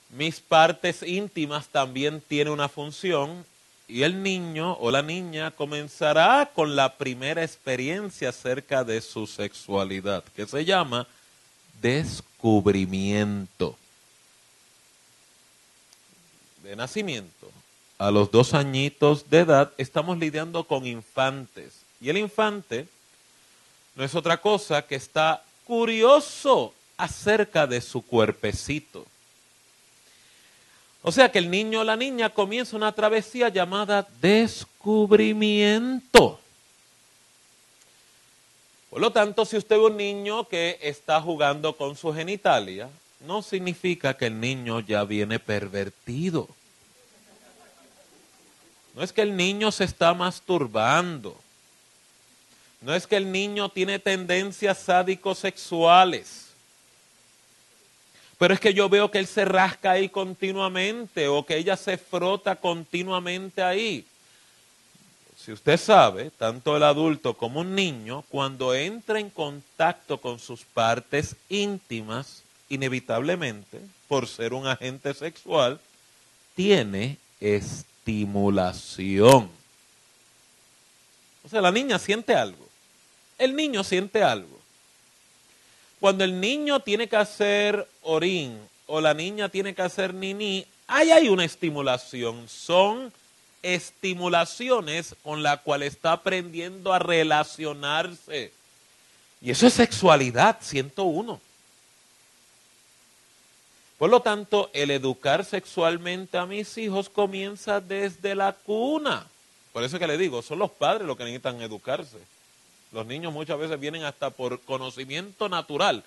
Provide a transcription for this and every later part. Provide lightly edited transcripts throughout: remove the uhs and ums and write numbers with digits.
mis partes íntimas también tienen una función y el niño o la niña comenzará con la primera experiencia acerca de su sexualidad, que se llama descubrimiento. De nacimiento, a los 2 añitos de edad, estamos lidiando con infantes. Y el infante no es otra cosa que está curioso acerca de su cuerpecito. O sea que el niño o la niña comienza una travesía llamada descubrimiento. Por lo tanto, si usted ve un niño que está jugando con su genitalia, no significa que el niño ya viene pervertido. No es que el niño se está masturbando. No es que el niño tiene tendencias sádico-sexuales. Pero es que yo veo que él se rasca ahí continuamente o que ella se frota continuamente ahí. Si usted sabe, tanto el adulto como un niño, cuando entra en contacto con sus partes íntimas, inevitablemente, por ser un agente sexual, tiene estimulación. O sea, la niña siente algo. El niño siente algo. Cuando el niño tiene que hacer orín o la niña tiene que hacer niní, ahí hay una estimulación. Son estimulaciones con la cual está aprendiendo a relacionarse. Y eso es sexualidad 101. Por lo tanto, el educar sexualmente a mis hijos comienza desde la cuna. Por eso que le digo, son los padres los que necesitan educarse. Los niños muchas veces vienen hasta por conocimiento natural,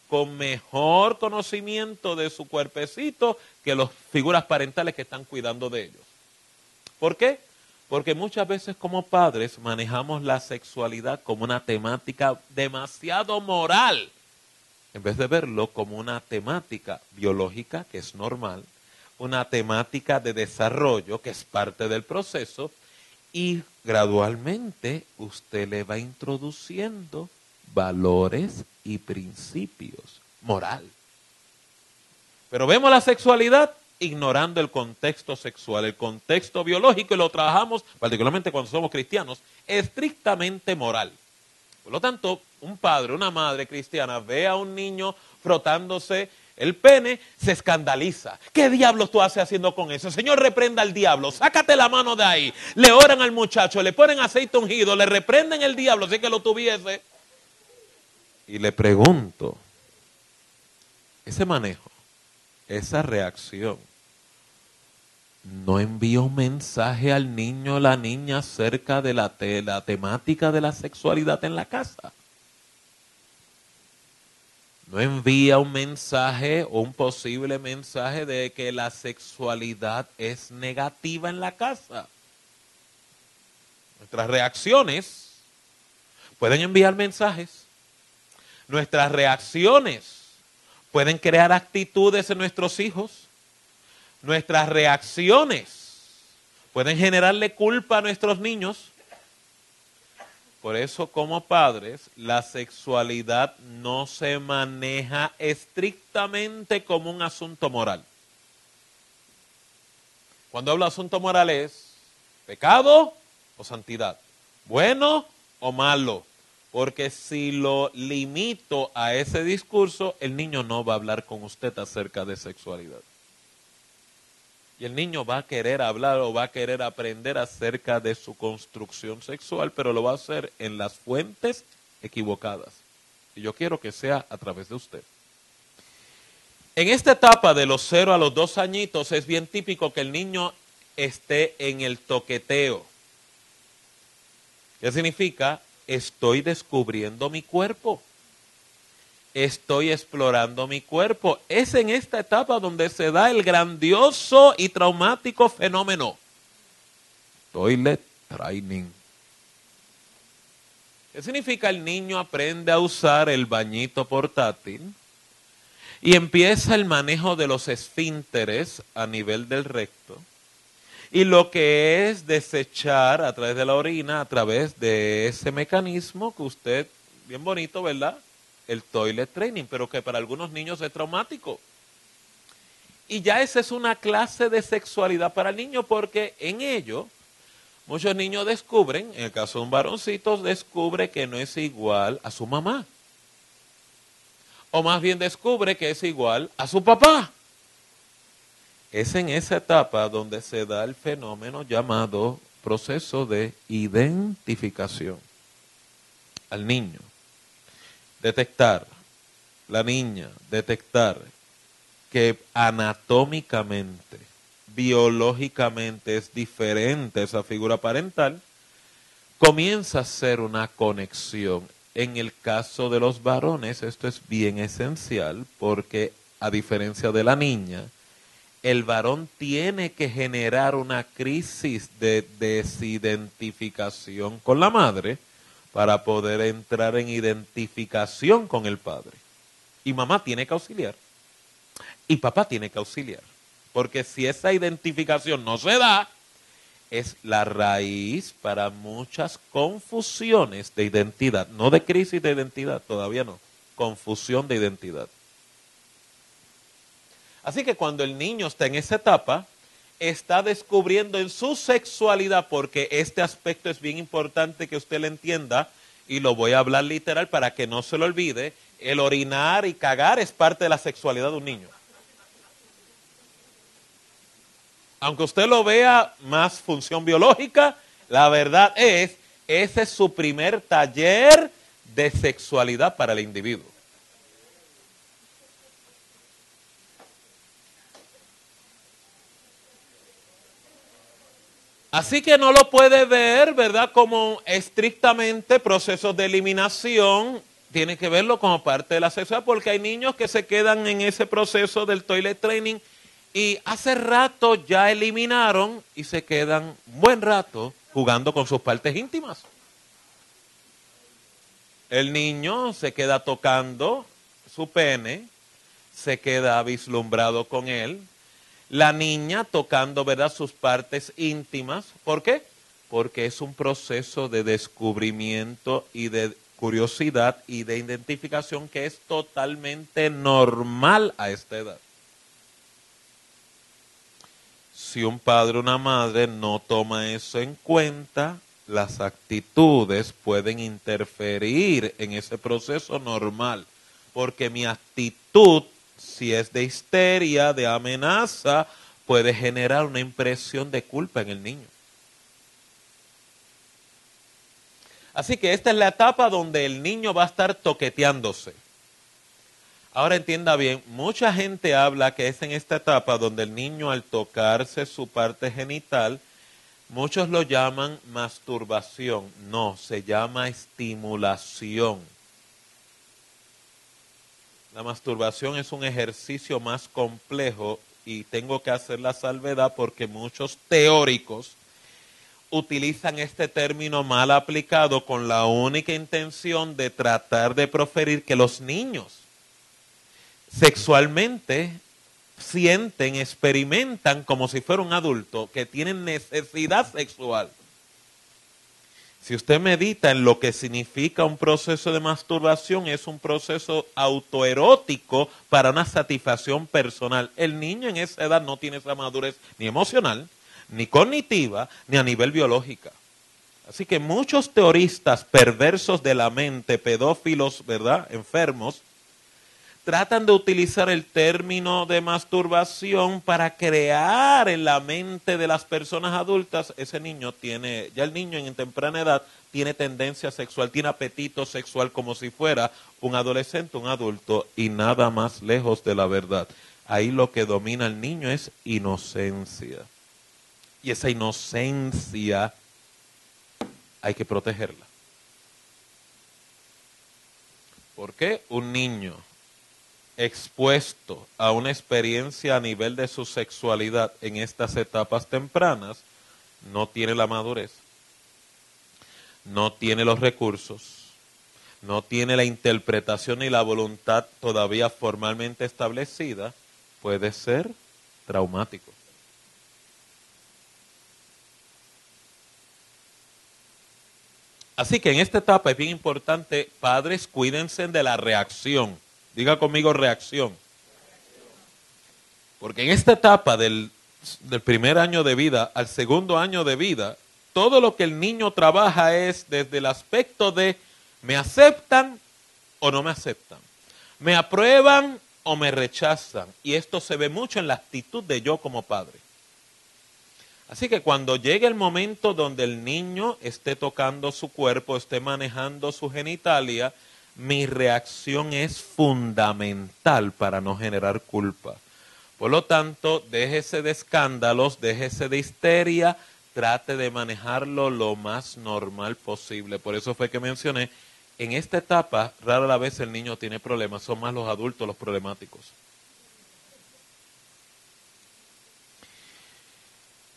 con mejor conocimiento de su cuerpecito que las figuras parentales que están cuidando de ellos. ¿Por qué? Porque muchas veces como padres manejamos la sexualidad como una temática demasiado moral, en vez de verlo como una temática biológica, que es normal, una temática de desarrollo, que es parte del proceso, y gradualmente usted le va introduciendo valores y principios moral. Pero vemos la sexualidad ignorando el contexto sexual, el contexto biológico, y lo trabajamos, particularmente cuando somos cristianos, estrictamente moral. Por lo tanto, un padre, una madre cristiana ve a un niño frotándose el pene, se escandaliza. ¿Qué diablos tú haces haciendo con eso? Señor, reprenda al diablo, sácate la mano de ahí. Le oran al muchacho, le ponen aceite ungido, le reprenden el diablo, si que lo tuviese. Y le pregunto, ese manejo, esa reacción, ¿no envía un mensaje al niño o la niña acerca de la temática de la sexualidad en la casa? ¿No envía un mensaje o un posible mensaje de que la sexualidad es negativa en la casa? Nuestras reacciones pueden enviar mensajes. Nuestras reacciones pueden crear actitudes en nuestros hijos. Nuestras reacciones pueden generarle culpa a nuestros niños. Por eso, como padres, la sexualidad no se maneja estrictamente como un asunto moral. Cuando hablo de asunto moral es pecado o santidad, bueno o malo. Porque si lo limito a ese discurso, el niño no va a hablar con usted acerca de sexualidad. Y el niño va a querer hablar o va a querer aprender acerca de su construcción sexual, pero lo va a hacer en las fuentes equivocadas. Y yo quiero que sea a través de usted. En esta etapa de los 0 a los 2 añitos es bien típico que el niño esté en el toqueteo. ¿Qué significa? Estoy descubriendo mi cuerpo. Estoy explorando mi cuerpo. Es en esta etapa donde se da el grandioso y traumático fenómeno toilet training. ¿Qué significa? El niño aprende a usar el bañito portátil y empieza el manejo de los esfínteres a nivel del recto. Y lo que es desechar a través de la orina, a través de ese mecanismo que usted, bien bonito, ¿verdad? El toilet training, pero que para algunos niños es traumático. Y ya esa es una clase de sexualidad para el niño porque en ello muchos niños descubren, en el caso de un varoncito, descubre que no es igual a su mamá. O más bien descubre que es igual a su papá. Es en esa etapa donde se da el fenómeno llamado proceso de identificación al niño. Detectar, la niña, detectar que anatómicamente, biológicamente es diferente esa figura parental, comienza a ser una conexión. En el caso de los varones esto es bien esencial porque a diferencia de la niña, el varón tiene que generar una crisis de desidentificación con la madre para poder entrar en identificación con el padre. Y mamá tiene que auxiliar. Y papá tiene que auxiliar. Porque si esa identificación no se da, es la raíz para muchas confusiones de identidad. No de crisis de identidad, todavía no. Confusión de identidad. Así que cuando el niño está en esa etapa, está descubriendo en su sexualidad, porque este aspecto es bien importante que usted lo entienda, y lo voy a hablar literal para que no se lo olvide, el orinar y cagar es parte de la sexualidad de un niño. Aunque usted lo vea más función biológica, la verdad es, ese es su primer taller de sexualidad para el individuo. Así que no lo puede ver, ¿verdad?, como estrictamente procesos de eliminación. Tiene que verlo como parte de la sexualidad, porque hay niños que se quedan en ese proceso del toilet training y hace rato ya eliminaron y se quedan un buen rato jugando con sus partes íntimas. El niño se queda tocando su pene, se queda vislumbrado con él. La niña tocando, ¿verdad?, sus partes íntimas. ¿Por qué? Porque es un proceso de descubrimiento y de curiosidad y de identificación que es totalmente normal a esta edad. Si un padre o una madre no toma eso en cuenta, las actitudes pueden interferir en ese proceso normal. Porque mi actitud, si es de histeria, de amenaza, puede generar una impresión de culpa en el niño. Así que esta es la etapa donde el niño va a estar toqueteándose. Ahora entienda bien, mucha gente habla que es en esta etapa donde el niño al tocarse su parte genital, muchos lo llaman masturbación. No, se llama estimulación. La masturbación es un ejercicio más complejo y tengo que hacer la salvedad porque muchos teóricos utilizan este término mal aplicado con la única intención de tratar de proferir que los niños sexualmente sienten, experimentan como si fuera un adulto, que tienen necesidad sexual. Si usted medita en lo que significa un proceso de masturbación, es un proceso autoerótico para una satisfacción personal. El niño en esa edad no tiene esa madurez ni emocional, ni cognitiva, ni a nivel biológica. Así que muchos teoristas perversos de la mente, pedófilos, ¿verdad?, enfermos, tratan de utilizar el término de masturbación para crear en la mente de las personas adultas, ese niño tiene, ya el niño en temprana edad tiene tendencia sexual, tiene apetito sexual como si fuera un adolescente, un adulto, y nada más lejos de la verdad. Ahí lo que domina al niño es inocencia. Y esa inocencia hay que protegerla. ¿Por qué un niño expuesto a una experiencia a nivel de su sexualidad en estas etapas tempranas no tiene la madurez, no tiene los recursos, no tiene la interpretación y la voluntad todavía formalmente establecida? Puede ser traumático. Así que en esta etapa es bien importante, padres, cuídense de la reacción. Diga conmigo reacción. Porque en esta etapa del primer año de vida al segundo año de vida, todo lo que el niño trabaja es desde el aspecto de me aceptan o no me aceptan, me aprueban o me rechazan. Y esto se ve mucho en la actitud de yo como padre. Así que cuando llegue el momento donde el niño esté tocando su cuerpo, esté manejando su genitalia, mi reacción es fundamental para no generar culpa. Por lo tanto, déjese de escándalos, déjese de histeria, trate de manejarlo lo más normal posible. Por eso fue que mencioné, en esta etapa, rara la vez el niño tiene problemas, son más los adultos los problemáticos.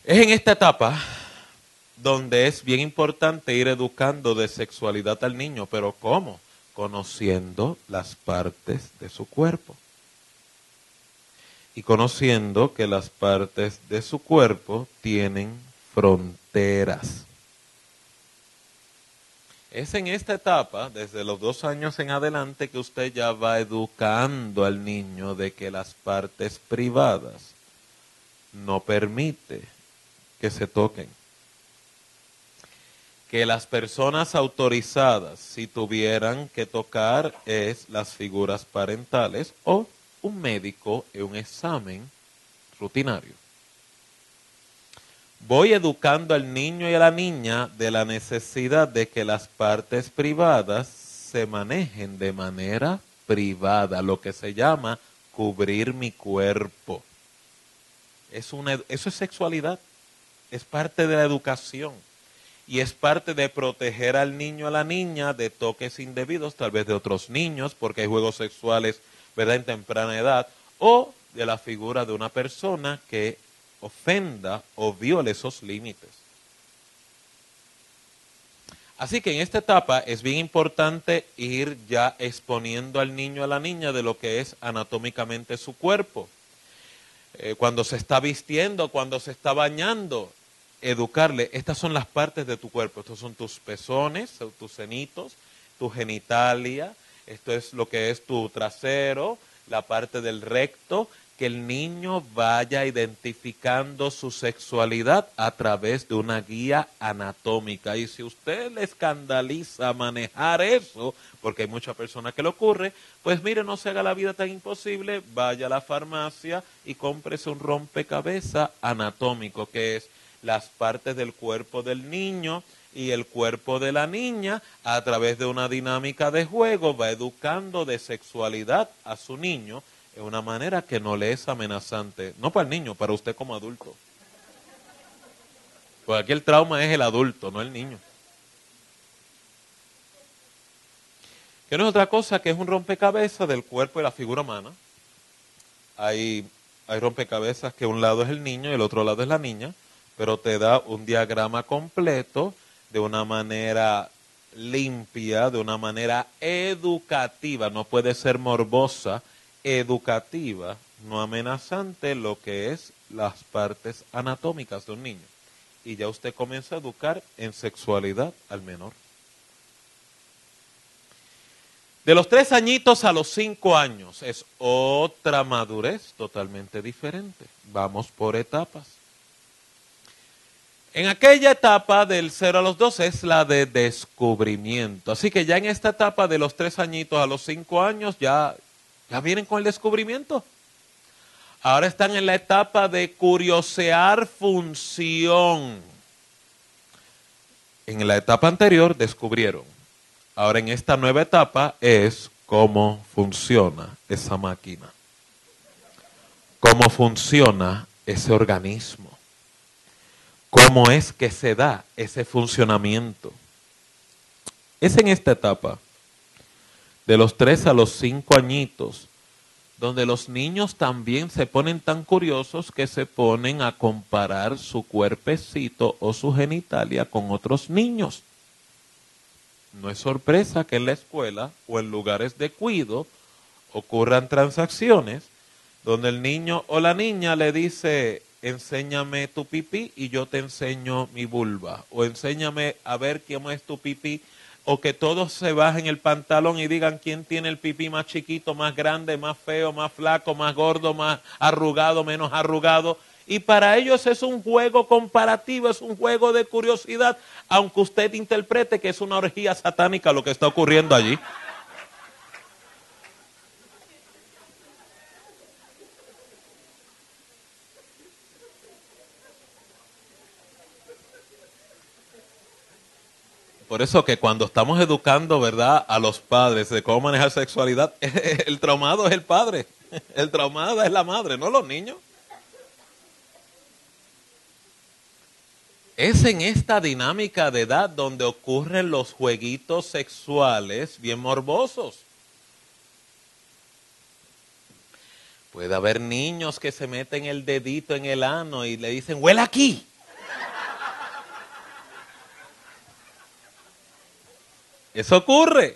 Es en esta etapa donde es bien importante ir educando de sexualidad al niño, pero ¿cómo? Conociendo las partes de su cuerpo. Y conociendo que las partes de su cuerpo tienen fronteras. Es en esta etapa, desde los 2 años en adelante, que usted ya va educando al niño de que las partes privadas no permite que se toquen. Que las personas autorizadas, si tuvieran que tocar, es las figuras parentales o un médico en un examen rutinario. Voy educando al niño y a la niña de la necesidad de que las partes privadas se manejen de manera privada, lo que se llama cubrir mi cuerpo. Eso es sexualidad, es parte de la educación y es parte de proteger al niño o a la niña de toques indebidos, tal vez de otros niños, porque hay juegos sexuales, ¿verdad?, en temprana edad, o de la figura de una persona que ofenda o viole esos límites. Así que en esta etapa es bien importante ir ya exponiendo al niño o a la niña de lo que es anatómicamente su cuerpo. Cuando se está vistiendo, cuando se está bañando, educarle, estas son las partes de tu cuerpo, estos son tus pezones, tus senitos, tu genitalia, esto es lo que es tu trasero, la parte del recto, que el niño vaya identificando su sexualidad a través de una guía anatómica. Y si usted le escandaliza manejar eso, porque hay muchas personas que le ocurre, pues mire, no se haga la vida tan imposible, vaya a la farmacia y cómprese un rompecabezas anatómico, que es las partes del cuerpo del niño y el cuerpo de la niña. A través de una dinámica de juego va educando de sexualidad a su niño de una manera que no le es amenazante, no para el niño, para usted como adulto. Porque aquí el trauma es el adulto, no el niño. Que no es otra cosa que es un rompecabezas del cuerpo y la figura humana. Hay rompecabezas que un lado es el niño y el otro lado es la niña, pero te da un diagrama completo de una manera limpia, de una manera educativa, no puede ser morbosa, educativa, no amenazante, lo que es las partes anatómicas de un niño. Y ya usted comienza a educar en sexualidad al menor. De los 3 añitos a los 5 años es otra madurez totalmente diferente. Vamos por etapas. En aquella etapa del 0 a los 2 es la de descubrimiento. Así que ya en esta etapa de los 3 añitos a los 5 años ya vienen con el descubrimiento. Ahora están en la etapa de curiosear función. En la etapa anterior descubrieron. Ahora en esta nueva etapa es cómo funciona esa máquina. Cómo funciona ese organismo. Cómo es que se da ese funcionamiento. Es en esta etapa, de los 3 a los 5 añitos, donde los niños también se ponen tan curiosos que se ponen a comparar su cuerpecito o su genitalia con otros niños. No es sorpresa que en la escuela o en lugares de cuido ocurran transacciones donde el niño o la niña le dice: enséñame tu pipí y yo te enseño mi vulva. O enséñame a ver cómo es tu pipí o que todos se bajen el pantalón y digan quién tiene el pipí más chiquito, más grande, más feo, más flaco, más gordo, más arrugado, menos arrugado. Y para ellos es un juego comparativo, es un juego de curiosidad, aunque usted interprete que es una orgía satánica lo que está ocurriendo allí. Por eso que cuando estamos educando, ¿verdad?, a los padres de cómo manejar sexualidad, el traumado es el padre, el traumado es la madre, no los niños. Es en esta dinámica de edad donde ocurren los jueguitos sexuales bien morbosos. Puede haber niños que se meten el dedito en el ano y le dicen, huele aquí. Eso ocurre.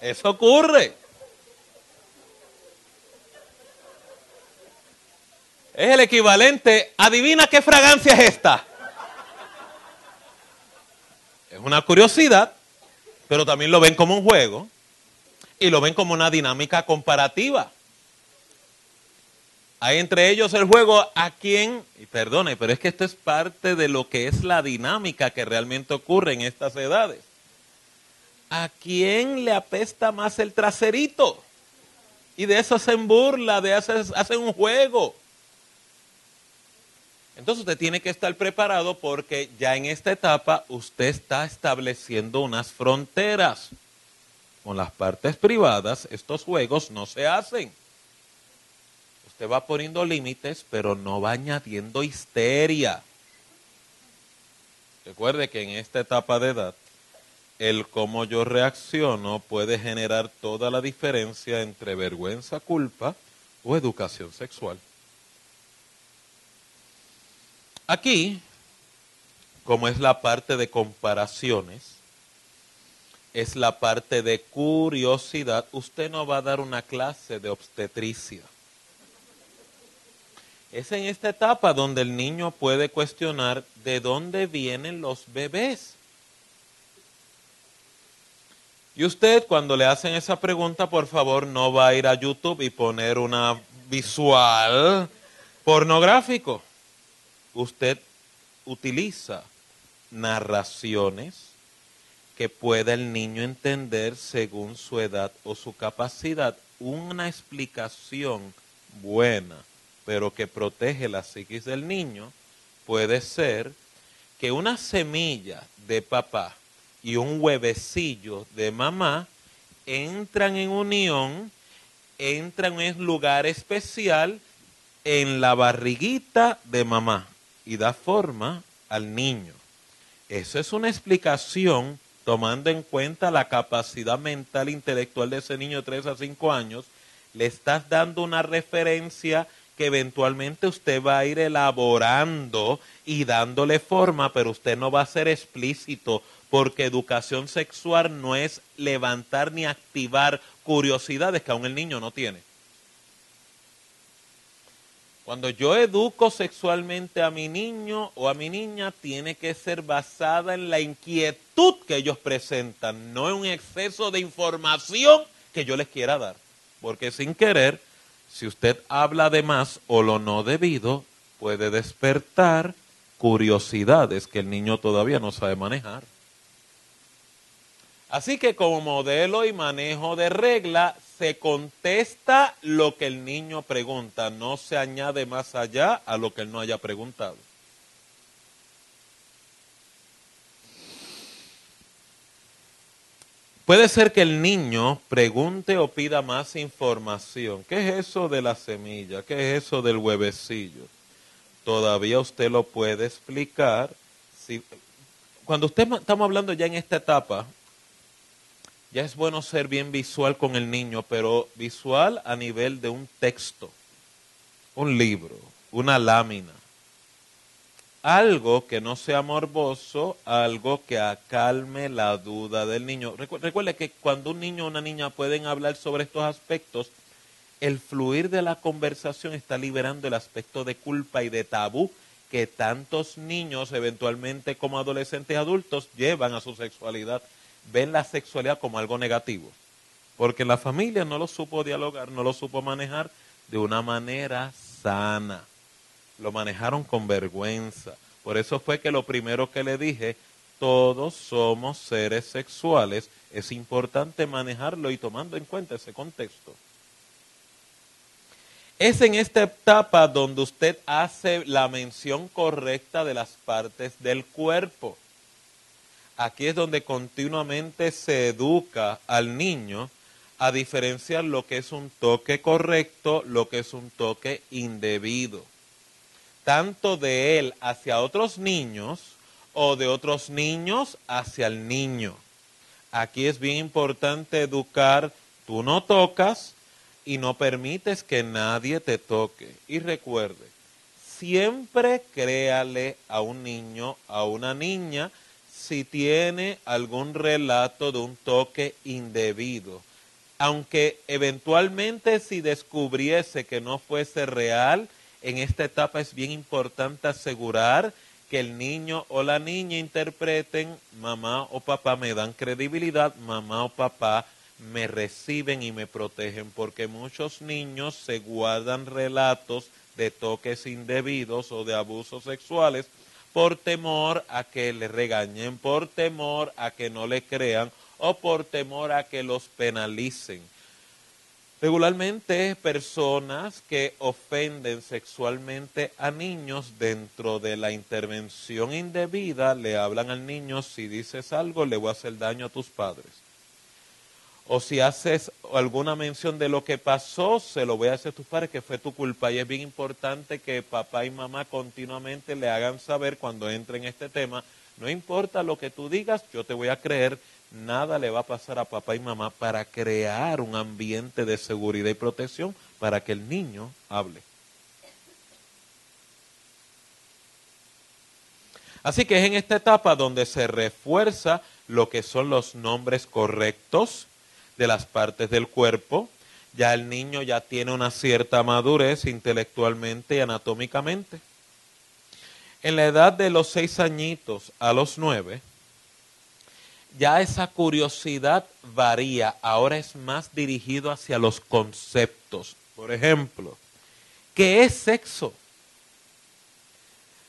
Eso ocurre. Es el equivalente, adivina qué fragancia es esta. Es una curiosidad, pero también lo ven como un juego y lo ven como una dinámica comparativa. Hay entre ellos el juego a quién, y perdone, pero es que esto es parte de lo que es la dinámica que realmente ocurre en estas edades. ¿A quién le apesta más el traserito? Y de eso hacen burla, hacen un juego. Entonces usted tiene que estar preparado porque ya en esta etapa usted está estableciendo unas fronteras. Con las partes privadas estos juegos no se hacen. Usted va poniendo límites, pero no va añadiendo histeria. Recuerde que en esta etapa de edad, el cómo yo reacciono puede generar toda la diferencia entre vergüenza, culpa o educación sexual. Aquí, como es la parte de comparaciones, es la parte de curiosidad, usted no va a dar una clase de obstetricia. Es en esta etapa donde el niño puede cuestionar de dónde vienen los bebés. Y usted cuando le hacen esa pregunta, por favor, no va a ir a YouTube y poner una visual pornográfico. Usted utiliza narraciones que pueda el niño entender según su edad o su capacidad. Una explicación buena, pero que protege la psiquis del niño, puede ser que una semilla de papá y un huevecillo de mamá entran en unión, entran en un lugar especial en la barriguita de mamá y da forma al niño. Eso es una explicación tomando en cuenta la capacidad mental e intelectual de ese niño de 3 a 5 años. Le estás dando una referencia que eventualmente usted va a ir elaborando y dándole forma, pero usted no va a ser explícito, porque educación sexual no es levantar ni activar curiosidades que aún el niño no tiene. Cuando yo educo sexualmente a mi niño o a mi niña, tiene que ser basada en la inquietud que ellos presentan, no en un exceso de información que yo les quiera dar. Porque sin querer, si usted habla de más o lo no debido, puede despertar curiosidades que el niño todavía no sabe manejar. Así que como modelo y manejo de regla, se contesta lo que el niño pregunta, no se añade más allá a lo que él no haya preguntado. Puede ser que el niño pregunte o pida más información. ¿Qué es eso de la semilla? ¿Qué es eso del huevecillo? Todavía usted lo puede explicar. Cuando estamos hablando ya en esta etapa, ya es bueno ser bien visual con el niño, pero visual a nivel de un texto, un libro, una lámina. Algo que no sea morboso, algo que acalme la duda del niño. Recuerde que cuando un niño o una niña pueden hablar sobre estos aspectos, el fluir de la conversación está liberando el aspecto de culpa y de tabú que tantos niños, eventualmente como adolescentes y adultos, llevan a su sexualidad, ven la sexualidad como algo negativo. Porque la familia no lo supo dialogar, no lo supo manejar de una manera sana. Lo manejaron con vergüenza. Por eso fue que lo primero que le dije, todos somos seres sexuales, es importante manejarlo y tomando en cuenta ese contexto. Es en esta etapa donde usted hace la mención correcta de las partes del cuerpo. Aquí es donde continuamente se educa al niño a diferenciar lo que es un toque correcto, lo que es un toque indebido. Tanto de él hacia otros niños o de otros niños hacia el niño. Aquí es bien importante educar, tú no tocas y no permites que nadie te toque. Y recuerde, siempre créale a un niño, a una niña, si tiene algún relato de un toque indebido. Aunque eventualmente si descubriese que no fuese real, en esta etapa es bien importante asegurar que el niño o la niña interpreten, mamá o papá me dan credibilidad, mamá o papá me reciben y me protegen, porque muchos niños se guardan relatos de toques indebidos o de abusos sexuales por temor a que le regañen, por temor a que no le crean o por temor a que los penalicen. Regularmente personas que ofenden sexualmente a niños dentro de la intervención indebida le hablan al niño, si dices algo le voy a hacer daño a tus padres. O si haces alguna mención de lo que pasó, se lo voy a hacer a tus padres que fue tu culpa. Y es bien importante que papá y mamá continuamente le hagan saber cuando entre en este tema, no importa lo que tú digas, yo te voy a creer. Nada le va a pasar a papá y mamá para crear un ambiente de seguridad y protección para que el niño hable. Así que es en esta etapa donde se refuerza lo que son los nombres correctos de las partes del cuerpo. Ya el niño ya tiene una cierta madurez intelectualmente y anatómicamente. En la edad de los 6 añitos a los 9, ya esa curiosidad varía, ahora es más dirigido hacia los conceptos. Por ejemplo, ¿qué es sexo?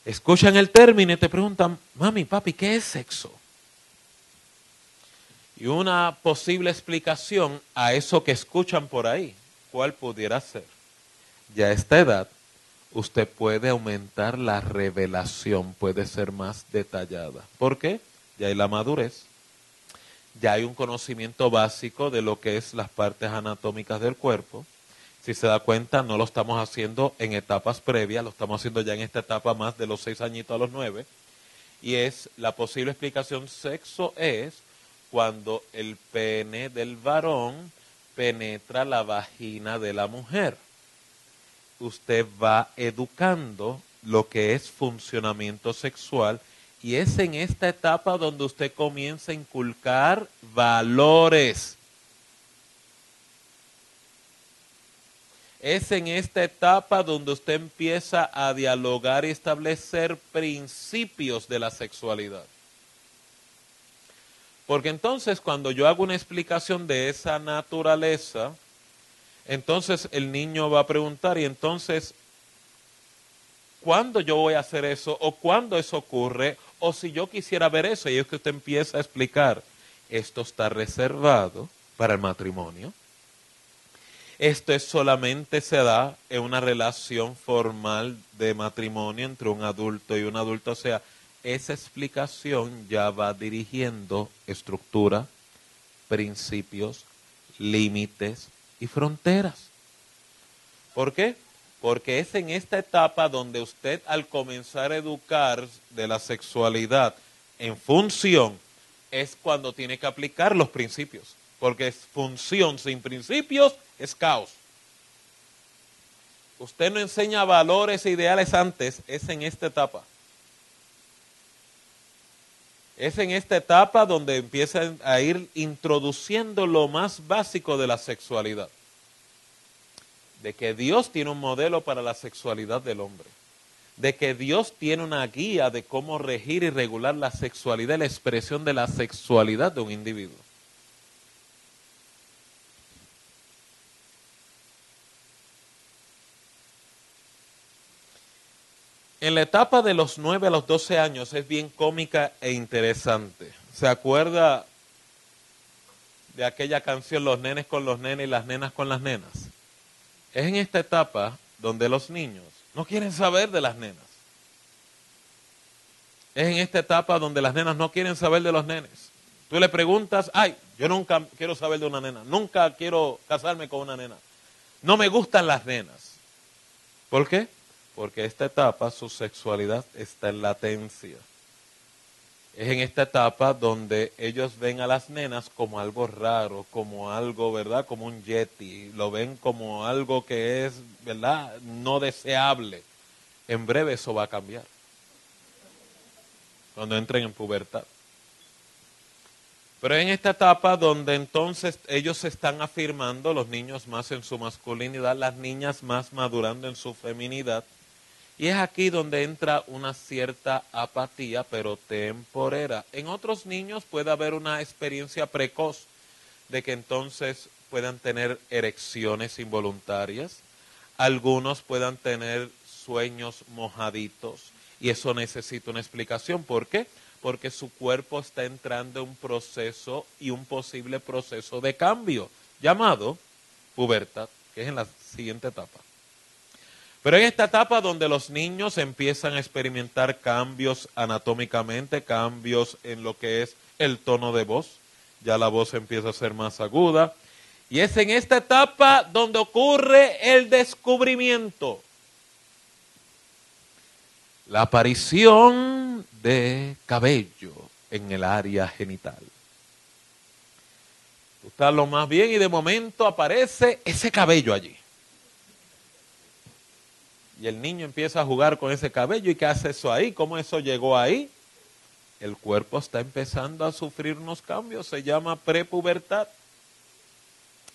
Escuchan el término y te preguntan, mami, papi, ¿qué es sexo? Y una posible explicación a eso que escuchan por ahí, ¿cuál pudiera ser? Ya a esta edad, usted puede aumentar la revelación, puede ser más detallada. ¿Por qué? Ya hay la madurez. Ya hay un conocimiento básico de lo que es las partes anatómicas del cuerpo. Si se da cuenta, no lo estamos haciendo en etapas previas, lo estamos haciendo ya en esta etapa más de los 6 añitos a los 9. Y es la posible explicación, sexo es cuando el pene del varón penetra la vagina de la mujer. Usted va educando lo que es funcionamiento sexual. Y es en esta etapa donde usted comienza a inculcar valores. Es en esta etapa donde usted empieza a dialogar y establecer principios de la sexualidad. Porque entonces cuando yo hago una explicación de esa naturaleza, entonces el niño va a preguntar, y entonces, ¿cuándo yo voy a hacer eso? ¿O cuándo eso ocurre? O si yo quisiera ver eso, y es que usted empieza a explicar, esto está reservado para el matrimonio. Esto es solamente se da en una relación formal de matrimonio entre un adulto y un adulto. O sea, esa explicación ya va dirigiendo estructura, principios, límites y fronteras. ¿Por qué? Porque es en esta etapa donde usted al comenzar a educar de la sexualidad en función, es cuando tiene que aplicar los principios. Porque es función sin principios es caos. Usted no enseña valores e ideales antes, es en esta etapa. Es en esta etapa donde empiezan a ir introduciendo lo más básico de la sexualidad. De que Dios tiene un modelo para la sexualidad del hombre. de que Dios tiene una guía de cómo regir y regular la sexualidad y la expresión de la sexualidad de un individuo. En la etapa de los 9 a los 12 años es bien cómica e interesante. ¿Se acuerda de aquella canción Los nenes con los nenes y las nenas con las nenas? Es en esta etapa donde los niños no quieren saber de las nenas. Es en esta etapa donde las nenas no quieren saber de los nenes. Tú le preguntas, ay, yo nunca quiero saber de una nena, nunca quiero casarme con una nena. No me gustan las nenas. ¿Por qué? Porque esta etapa su sexualidad está en latencia. Es en esta etapa donde ellos ven a las nenas como algo raro, como algo, ¿verdad? Como un yeti. Lo ven como algo que es, ¿verdad? No deseable. En breve eso va a cambiar. Cuando entren en pubertad. Pero en esta etapa donde entonces ellos se están afirmando, los niños más en su masculinidad, las niñas más madurando en su feminidad. Y es aquí donde entra una cierta apatía, pero temporera. En otros niños puede haber una experiencia precoz de que entonces puedan tener erecciones involuntarias. Algunos puedan tener sueños mojaditos. Y eso necesita una explicación. ¿Por qué? Porque su cuerpo está entrando en un proceso y un posible proceso de cambio, llamado pubertad, que es en la siguiente etapa. Pero en esta etapa donde los niños empiezan a experimentar cambios anatómicamente, cambios en lo que es el tono de voz, ya la voz empieza a ser más aguda, y es en esta etapa donde ocurre el descubrimiento, la aparición de cabello en el área genital. Tú estás lo más bien y de momento aparece ese cabello allí. Y el niño empieza a jugar con ese cabello. ¿Y qué hace eso ahí? ¿Cómo eso llegó ahí? El cuerpo está empezando a sufrir unos cambios. Se llama prepubertad.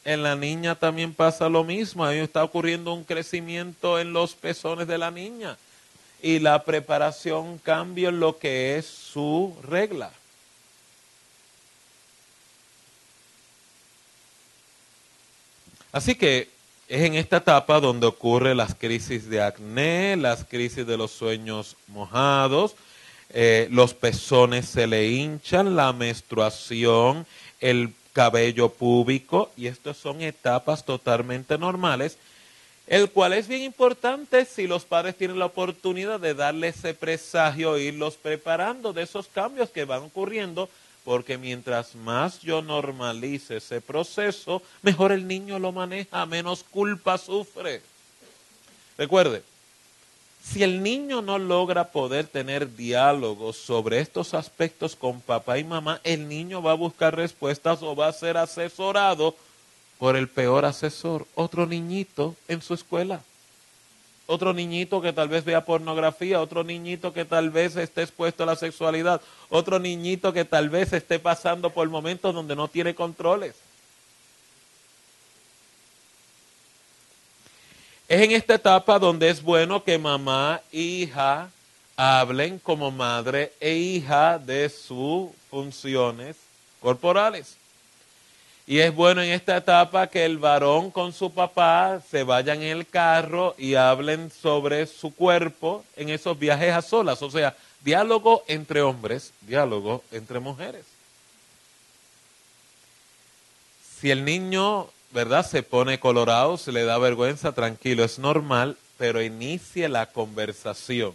En la niña también pasa lo mismo. Ahí está ocurriendo un crecimiento en los pezones de la niña. Y la preparación cambia en lo que es su regla. Así que es en esta etapa donde ocurren las crisis de acné, las crisis de los sueños mojados, los pezones se le hinchan, la menstruación, el cabello púbico, y estas son etapas totalmente normales, el cual es bien importante si los padres tienen la oportunidad de darle ese presagio, irlos preparando de esos cambios que van ocurriendo, porque mientras más yo normalice ese proceso, mejor el niño lo maneja, menos culpa sufre. Recuerde, si el niño no logra poder tener diálogos sobre estos aspectos con papá y mamá, el niño va a buscar respuestas o va a ser asesorado por el peor asesor, otro niñito en su escuela. Otro niñito que tal vez vea pornografía, otro niñito que tal vez esté expuesto a la sexualidad, otro niñito que tal vez esté pasando por momentos donde no tiene controles. Es en esta etapa donde es bueno que mamá e hija hablen como madre e hija de sus funciones corporales. Y es bueno en esta etapa que el varón con su papá se vayan en el carro y hablen sobre su cuerpo en esos viajes a solas. O sea, diálogo entre hombres, diálogo entre mujeres. Si el niño, ¿verdad?, se pone colorado, se le da vergüenza, tranquilo, es normal, pero inicie la conversación.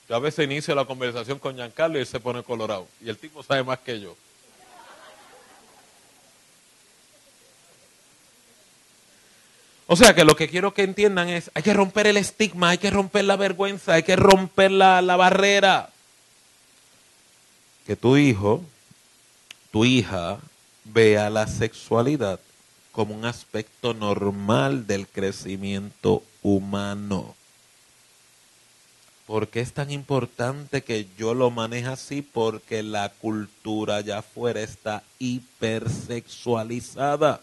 Yo a veces inicio la conversación con Giancarlo y él se pone colorado. Y el tipo sabe más que yo. O sea que lo que quiero que entiendan es, hay que romper el estigma, hay que romper la vergüenza, hay que romper la barrera. Que tu hijo, tu hija, vea la sexualidad como un aspecto normal del crecimiento humano. ¿Por qué es tan importante que yo lo maneje así? Porque la cultura allá afuera está hipersexualizada.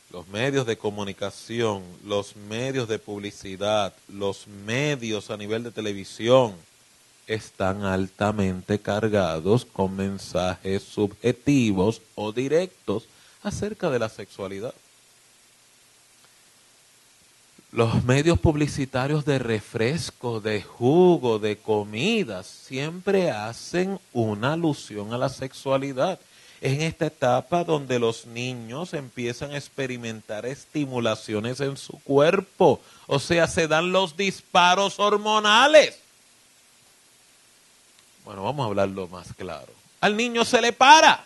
Los medios de comunicación, los medios de publicidad, los medios a nivel de televisión están altamente cargados con mensajes subjetivos o directos acerca de la sexualidad. Los medios publicitarios de refresco, de jugo, de comidas, siempre hacen una alusión a la sexualidad. Es en esta etapa donde los niños empiezan a experimentar estimulaciones en su cuerpo. O sea, se dan los disparos hormonales. Bueno, vamos a hablarlo más claro. Al niño se le para.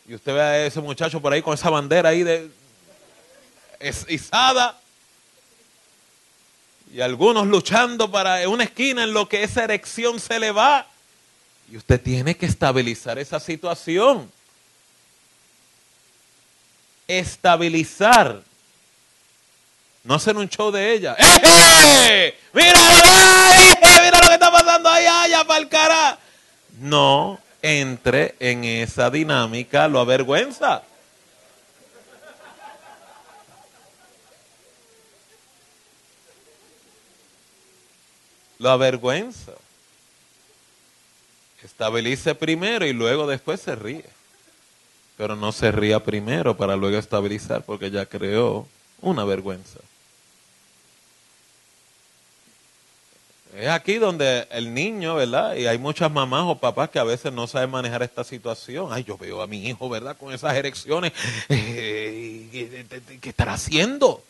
Y usted ve a ese muchacho por ahí con esa bandera ahí izada. Y algunos luchando para una esquina en lo que esa erección se le va. Y usted tiene que estabilizar esa situación. Estabilizar. No hacer un show de ella. ¡Eh! ¡Mira! ¡Mira lo que está pasando ahí! ¡Allá para el cara! No entre en esa dinámica, lo avergüenza. Lo avergüenza. Estabilice primero y luego después se ríe. Pero no se ría primero para luego estabilizar porque ya creó una vergüenza. Es aquí donde el niño, ¿verdad? Y hay muchas mamás o papás que a veces no saben manejar esta situación. Ay, yo veo a mi hijo, ¿verdad? Con esas erecciones. ¿Qué estará haciendo?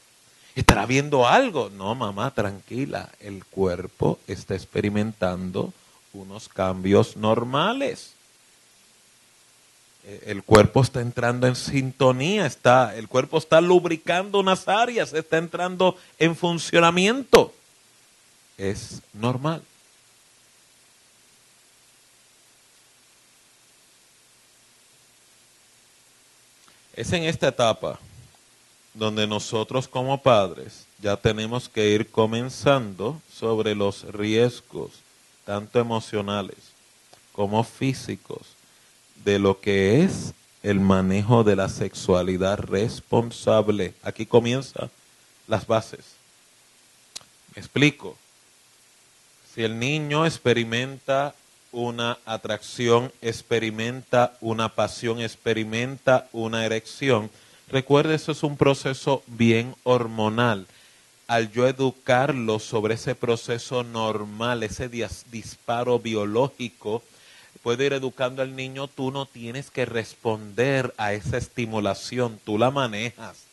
¿Estará viendo algo? No, mamá, tranquila. El cuerpo está experimentando unos cambios normales. El cuerpo está entrando en sintonía, el cuerpo está lubricando unas áreas, está entrando en funcionamiento. Es normal. Es en esta etapa donde nosotros como padres ya tenemos que ir comenzando sobre los riesgos, tanto emocionales como físicos, de lo que es el manejo de la sexualidad responsable. Aquí comienzan las bases. Me explico. Si el niño experimenta una atracción, experimenta una pasión, experimenta una erección, recuerde, eso es un proceso bien hormonal. Al yo educarlo sobre ese proceso normal, ese disparo biológico, puedo ir educando al niño, tú no tienes que responder a esa estimulación, tú la manejas.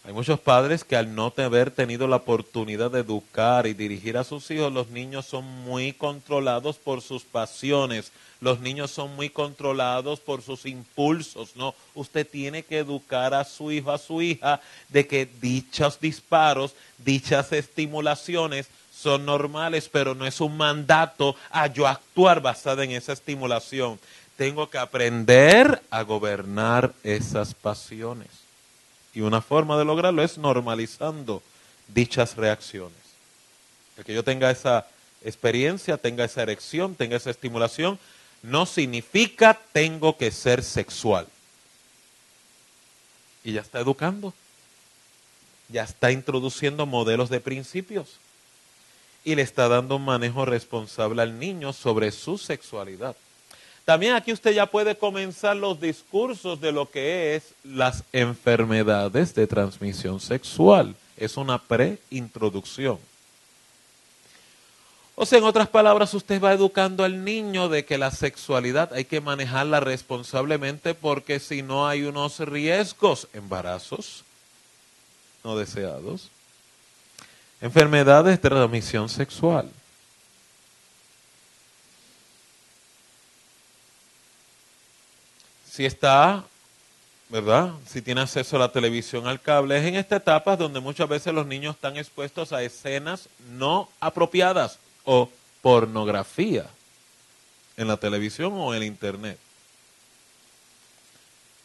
Hay muchos padres que al no haber tenido la oportunidad de educar y dirigir a sus hijos, los niños son muy controlados por sus pasiones, los niños son muy controlados por sus impulsos, ¿no? Usted tiene que educar a su hijo, a su hija, de que dichos disparos, dichas estimulaciones son normales, pero no es un mandato a yo actuar basada en esa estimulación. Tengo que aprender a gobernar esas pasiones. Y una forma de lograrlo es normalizando dichas reacciones. El que yo tenga esa experiencia, tenga esa erección, tenga esa estimulación, no significa tengo que ser sexual. Y ya está educando. Ya está introduciendo modelos de principios. Y le está dando un manejo responsable al niño sobre su sexualidad. También aquí usted ya puede comenzar los discursos de lo que es las enfermedades de transmisión sexual. Es una preintroducción. O sea, en otras palabras, usted va educando al niño de que la sexualidad hay que manejarla responsablemente porque si no hay unos riesgos, embarazos no deseados, enfermedades de transmisión sexual. Si está, ¿verdad? Si tiene acceso a la televisión, al cable, es en esta etapa donde muchas veces los niños están expuestos a escenas no apropiadas o pornografía en la televisión o en el internet.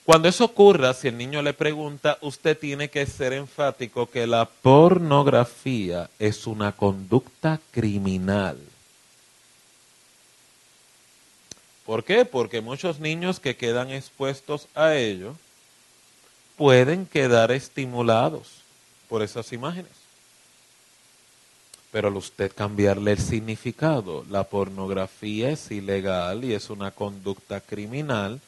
Cuando eso ocurra, si el niño le pregunta, usted tiene que ser enfático que la pornografía es una conducta criminal. ¿Por qué? Porque muchos niños que quedan expuestos a ello pueden quedar estimulados por esas imágenes. Pero al usted cambiarle el significado, la pornografía es ilegal y es una conducta criminal.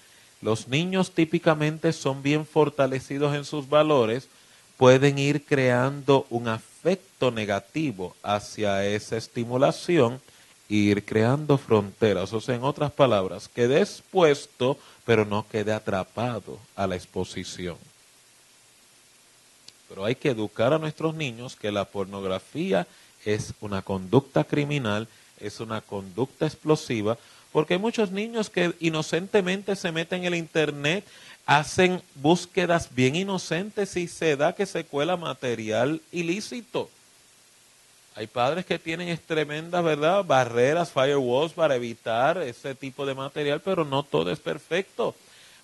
Los niños típicamente son bien fortalecidos en sus valores, pueden ir creando un afecto negativo hacia esa estimulación e ir creando fronteras. O sea, en otras palabras, quede expuesto, pero no quede atrapado a la exposición. Pero hay que educar a nuestros niños que la pornografía es una conducta criminal, es una conducta explosiva, porque hay muchos niños que inocentemente se meten en el internet, hacen búsquedas bien inocentes y se da que se cuela material ilícito. Hay padres que tienen tremendas, ¿verdad?, barreras, firewalls para evitar ese tipo de material, pero no todo es perfecto.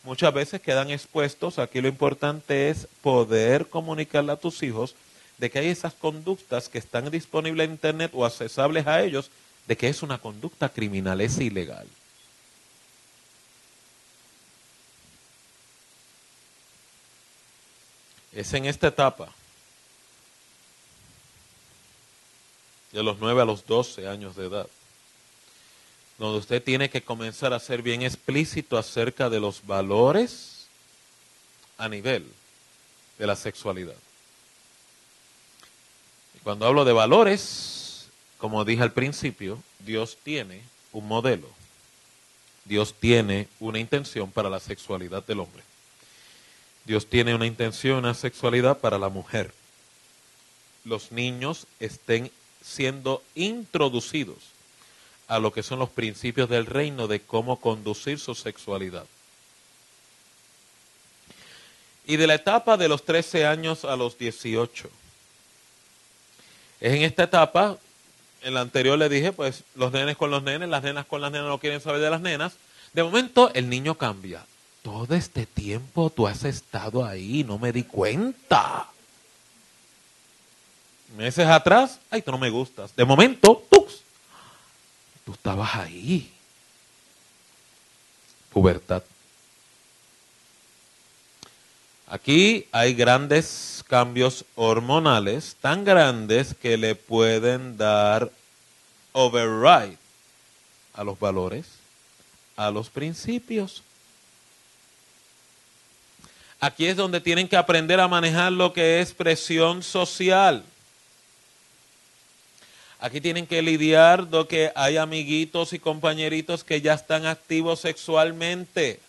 Muchas veces quedan expuestos. Aquí lo importante es poder comunicarle a tus hijos de que hay esas conductas que están disponibles en internet o accesables a ellos, de que es una conducta criminal, es ilegal. Es en esta etapa, de los 9 a los 12 años de edad, donde usted tiene que comenzar a ser bien explícito acerca de los valores a nivel de la sexualidad. Y cuando hablo de valores, como dije al principio, Dios tiene un modelo. Dios tiene una intención para la sexualidad del hombre. Dios tiene una intención, una sexualidad para la mujer. Los niños estén siendo introducidos a lo que son los principios del reino de cómo conducir su sexualidad. Y de la etapa de los 13 años a los 18. Es en esta etapa, en la anterior le dije, pues los nenes con los nenes, las nenas con las nenas, no quieren saber de las nenas. De momento el niño cambia. Todo este tiempo tú has estado ahí, no me di cuenta. Meses atrás, ay, tú no me gustas. De momento, ¡tux! Tú estabas ahí. Pubertad. Aquí hay grandes cambios hormonales, tan grandes que le pueden dar override a los valores, a los principios. Aquí es donde tienen que aprender a manejar lo que es presión social. Aquí tienen que lidiar lo que hay amiguitos y compañeritos que ya están activos sexualmente.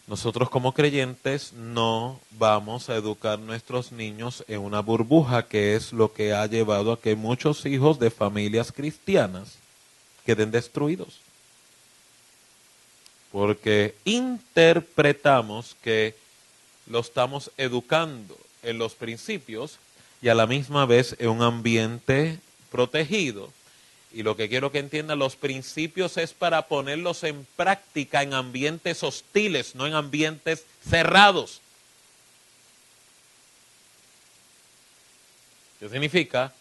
Nosotros como creyentes no vamos a educar a nuestros niños en una burbuja, que es lo que ha llevado a que muchos hijos de familias cristianas queden destruidos. Porque interpretamos que lo estamos educando en los principios y a la misma vez en un ambiente protegido. Y lo que quiero que entiendan, los principios es para ponerlos en práctica en ambientes hostiles, no en ambientes cerrados. ¿Qué significa?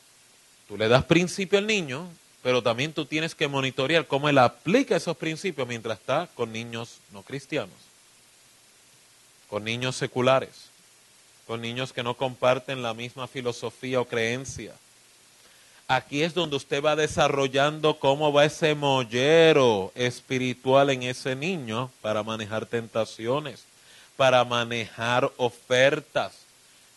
Tú le das principio al niño, pero también tú tienes que monitorear cómo él aplica esos principios mientras está con niños no cristianos, con niños seculares, con niños que no comparten la misma filosofía o creencia. Aquí es donde usted va desarrollando cómo va ese mollero espiritual en ese niño para manejar tentaciones, para manejar ofertas.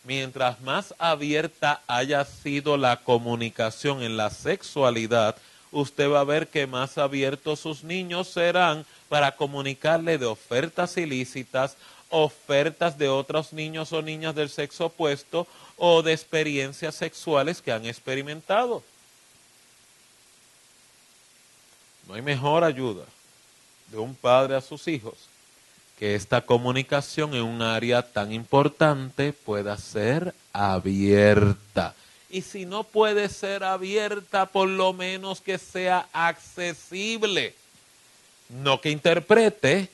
Mientras más abierta haya sido la comunicación en la sexualidad, usted va a ver que más abiertos sus niños serán para comunicarle de ofertas ilícitas, ofertas de otros niños o niñas del sexo opuesto o de experiencias sexuales que han experimentado. No hay mejor ayuda de un padre a sus hijos que esta comunicación en un área tan importante pueda ser abierta. Y si no puede ser abierta, por lo menos que sea accesible. No que interprete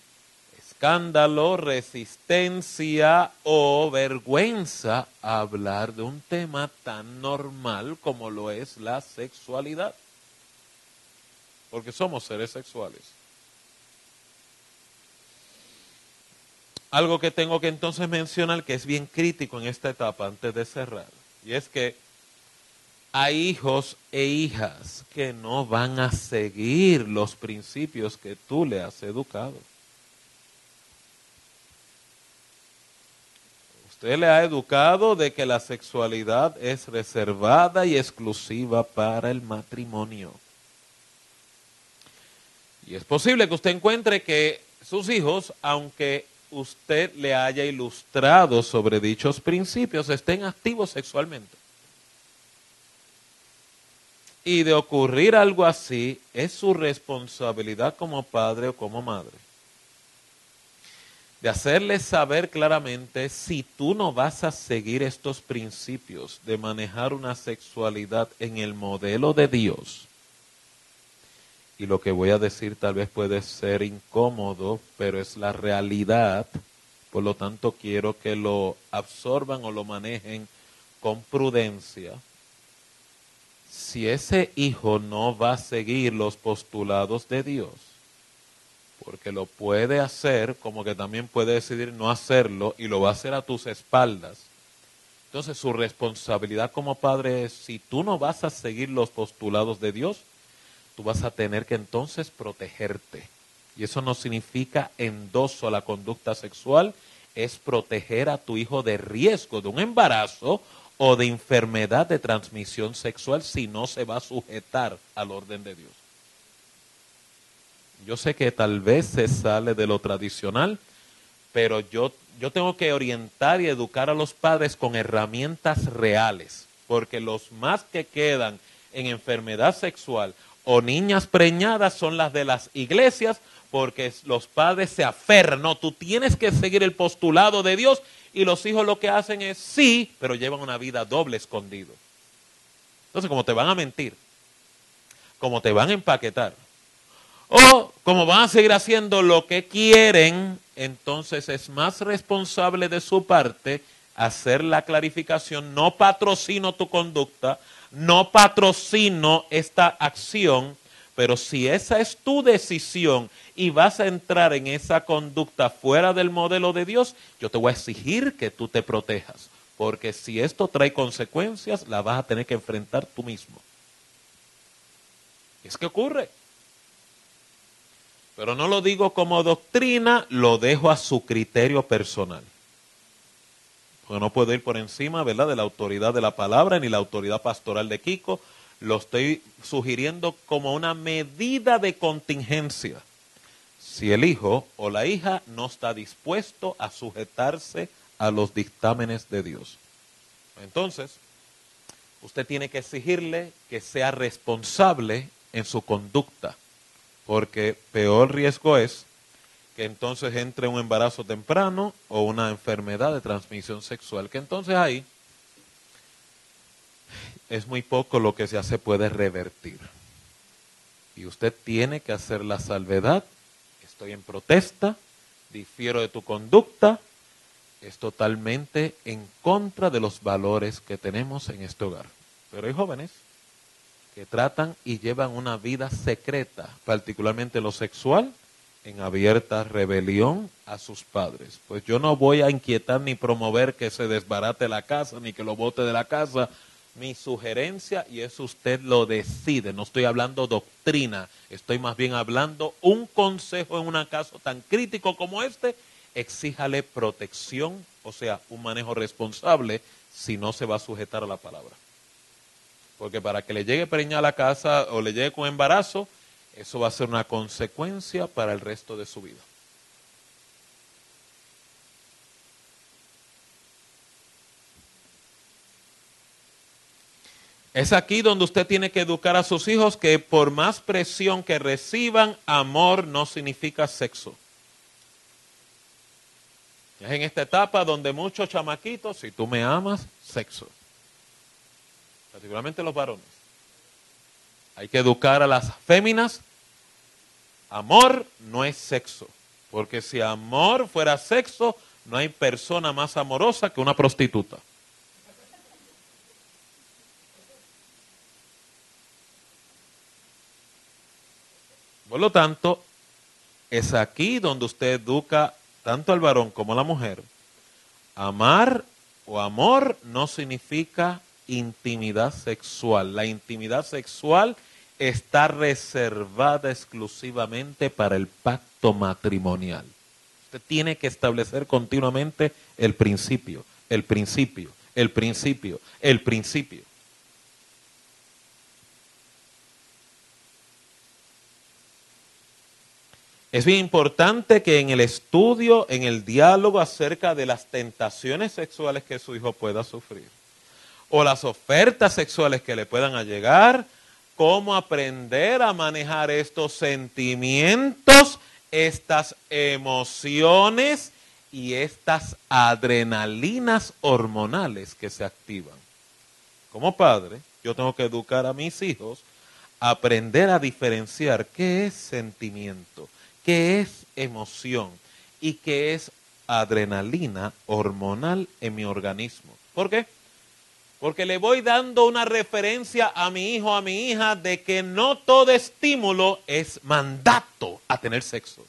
escándalo, resistencia o vergüenza a hablar de un tema tan normal como lo es la sexualidad. Porque somos seres sexuales. algo que tengo que entonces mencionar que es bien crítico en esta etapa antes de cerrar. Y es que hay hijos e hijas que no van a seguir los principios que tú le has educado. Usted le ha educado de que la sexualidad es reservada y exclusiva para el matrimonio. Y es posible que usted encuentre que sus hijos, aunque usted le haya ilustrado sobre dichos principios, estén activos sexualmente. Y de ocurrir algo así, es su responsabilidad como padre o como madre. De hacerles saber claramente, si tú no vas a seguir estos principios de manejar una sexualidad en el modelo de Dios, y lo que voy a decir tal vez puede ser incómodo, pero es la realidad, por lo tanto quiero que lo absorban o lo manejen con prudencia. Si ese hijo no va a seguir los postulados de Dios, porque lo puede hacer, como que también puede decidir no hacerlo y lo va a hacer a tus espaldas. Entonces su responsabilidad como padre es, si tú no vas a seguir los postulados de Dios, tú vas a tener que entonces protegerte. Y eso no significa endoso a la conducta sexual, es proteger a tu hijo de riesgo de un embarazo o de enfermedad de transmisión sexual si no se va a sujetar al orden de Dios. Yo sé que tal vez se sale de lo tradicional, pero yo tengo que orientar y educar a los padres con herramientas reales, porque los más que quedan en enfermedad sexual o niñas preñadas son las de las iglesias, porque los padres se aferran, no, tú tienes que seguir el postulado de Dios, y los hijos lo que hacen es sí, pero llevan una vida doble escondido. Entonces, como te van a mentir, como te van a empaquetar, o como van a seguir haciendo lo que quieren, entonces es más responsable de su parte hacer la clarificación, no patrocino tu conducta, no patrocino esta acción, pero si esa es tu decisión y vas a entrar en esa conducta fuera del modelo de Dios, yo te voy a exigir que tú te protejas, porque si esto trae consecuencias, las vas a tener que enfrentar tú mismo. Es que ocurre. Pero no lo digo como doctrina, lo dejo a su criterio personal. Porque no puedo ir por encima, ¿verdad?, de la autoridad de la palabra ni la autoridad pastoral de Kiko. Lo estoy sugiriendo como una medida de contingencia. Si el hijo o la hija no está dispuesto a sujetarse a los dictámenes de Dios. Entonces, usted tiene que exigirle que sea responsable en su conducta. Porque peor riesgo es que entonces entre un embarazo temprano o una enfermedad de transmisión sexual, que entonces ahí es muy poco lo que se puede revertir. Y usted tiene que hacer la salvedad, estoy en protesta, difiero de tu conducta, es totalmente en contra de los valores que tenemos en este hogar. Pero hay jóvenes que tratan y llevan una vida secreta, particularmente lo sexual, en abierta rebelión a sus padres. Pues yo no voy a inquietar ni promover que se desbarate la casa, ni que lo bote de la casa. Mi sugerencia, y eso usted lo decide, no estoy hablando doctrina, estoy más bien hablando un consejo en un caso tan crítico como este, exíjale protección, o sea, un manejo responsable, si no se va a sujetar a la palabra. Porque para que le llegue preñada a la casa o le llegue con embarazo, eso va a ser una consecuencia para el resto de su vida. Es aquí donde usted tiene que educar a sus hijos que por más presión que reciban, amor no significa sexo. Es en esta etapa donde muchos chamaquitos, si tú me amas, sexo. Particularmente los varones. Hay que educar a las féminas. Amor no es sexo. Porque si amor fuera sexo, no hay persona más amorosa que una prostituta. Por lo tanto, es aquí donde usted educa tanto al varón como a la mujer, amar o amor no significa intimidad sexual. La intimidad sexual está reservada exclusivamente para el pacto matrimonial. Usted tiene que establecer continuamente el principio, el principio, el principio, el principio. Es bien importante que en el estudio, en el diálogo acerca de las tentaciones sexuales que su hijo pueda sufrir, o las ofertas sexuales que le puedan llegar, cómo aprender a manejar estos sentimientos, estas emociones y estas adrenalinas hormonales que se activan. Como padre, yo tengo que educar a mis hijos a aprender a diferenciar qué es sentimiento, qué es emoción y qué es adrenalina hormonal en mi organismo. ¿Por qué? Porque le voy dando una referencia a mi hijo, a mi hija, de que no todo estímulo es mandato a tener sexo.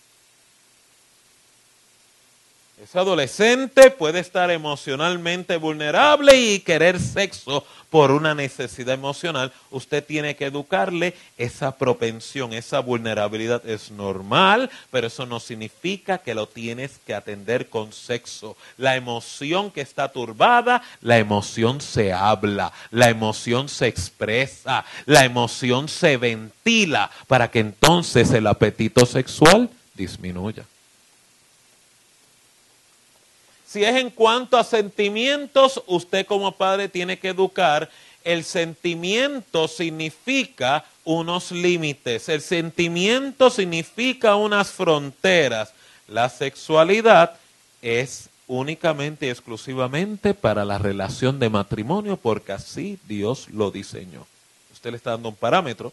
Ese adolescente puede estar emocionalmente vulnerable y querer sexo por una necesidad emocional. Usted tiene que educarle esa propensión, esa vulnerabilidad es normal, pero eso no significa que lo tienes que atender con sexo. La emoción que está turbada, la emoción se habla, la emoción se expresa, la emoción se ventila para que entonces el apetito sexual disminuya. Si es en cuanto a sentimientos, usted como padre tiene que educar. El sentimiento significa unos límites, el sentimiento significa unas fronteras. La sexualidad es únicamente y exclusivamente para la relación de matrimonio porque así Dios lo diseñó. Usted le está dando un parámetro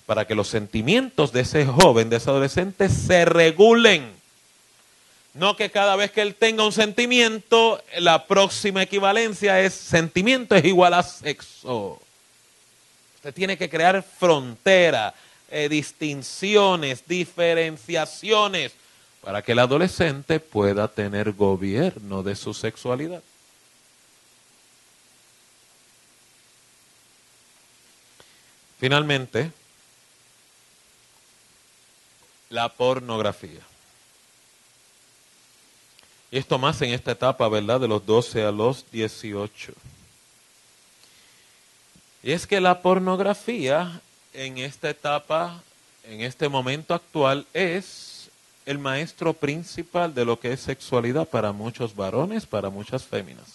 para que los sentimientos de ese joven, de ese adolescente se regulen. No que cada vez que él tenga un sentimiento, la próxima equivalencia es sentimiento es igual a sexo. Usted tiene que crear fronteras, distinciones, diferenciaciones, para que el adolescente pueda tener gobierno de su sexualidad. Finalmente, la pornografía. Y esto más en esta etapa, ¿verdad? De los 12 a los 18. Y es que la pornografía en esta etapa, en este momento actual, es el maestro principal de lo que es sexualidad para muchos varones, para muchas féminas.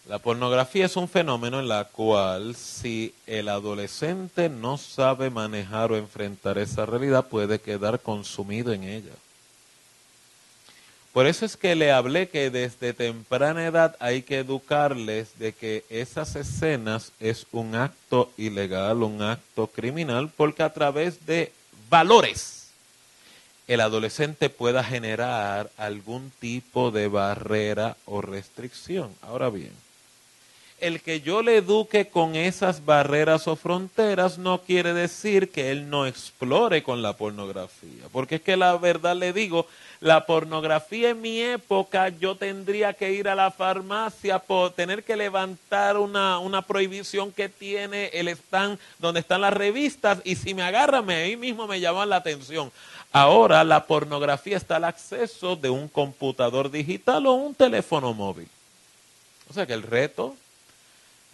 La pornografía es un fenómeno en la cual si el adolescente no sabe manejar o enfrentar esa realidad, puede quedar consumido en ella. Por eso es que le hablé que desde temprana edad hay que educarles de que esas escenas es un acto ilegal, un acto criminal, porque a través de valores el adolescente pueda generar algún tipo de barrera o restricción. Ahora bien, el que yo le eduque con esas barreras o fronteras no quiere decir que él no explore con la pornografía, porque es que la verdad le digo, la pornografía en mi época yo tendría que ir a la farmacia por tener que levantar una prohibición que tiene el stand donde están las revistas y si me agarran ahí mismo me llaman la atención. Ahora la pornografía está al acceso de un computador digital o un teléfono móvil. O sea que el reto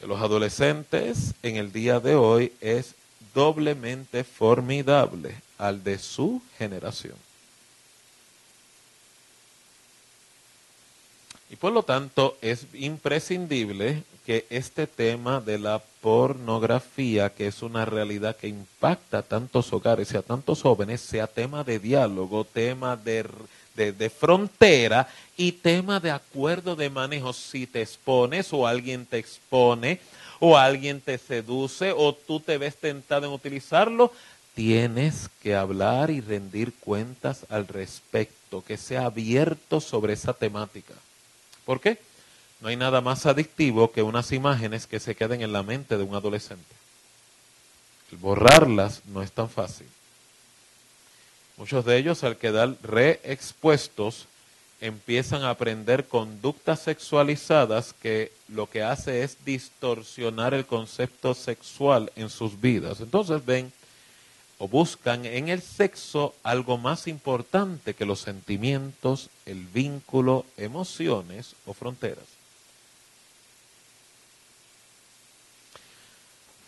de los adolescentes en el día de hoy es doblemente formidable al de su generación. Y por lo tanto es imprescindible que este tema de la pornografía, que es una realidad que impacta a tantos hogares y a tantos jóvenes, sea tema de diálogo, tema de frontera y tema de acuerdo de manejo. Si te expones o alguien te expone o alguien te seduce o tú te ves tentado en utilizarlo, tienes que hablar y rendir cuentas al respecto, que sea abierto sobre esa temática. ¿Por qué? No hay nada más adictivo que unas imágenes que se queden en la mente de un adolescente. El borrarlas no es tan fácil. Muchos de ellos, al quedar reexpuestos, empiezan a aprender conductas sexualizadas que lo que hace es distorsionar el concepto sexual en sus vidas. Entonces ven o buscan en el sexo algo más importante que los sentimientos, el vínculo, emociones o fronteras.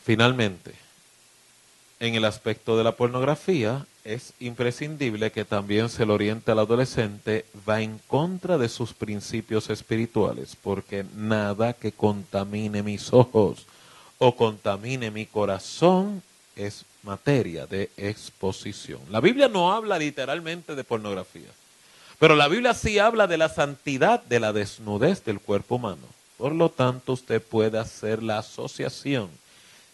Finalmente, en el aspecto de la pornografía, es imprescindible que también se le oriente al adolescente, va en contra de sus principios espirituales, porque nada que contamine mis ojos o contamine mi corazón es materia de exposición. La Biblia no habla literalmente de pornografía, pero la Biblia sí habla de la santidad de la desnudez del cuerpo humano. Por lo tanto, usted puede hacer la asociación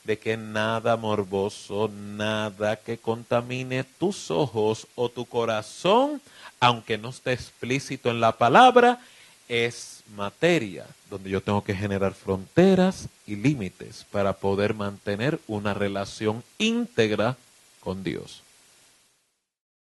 de que nada morboso, nada que contamine tus ojos o tu corazón, aunque no esté explícito en la palabra, es materia donde yo tengo que generar fronteras y límites para poder mantener una relación íntegra con Dios.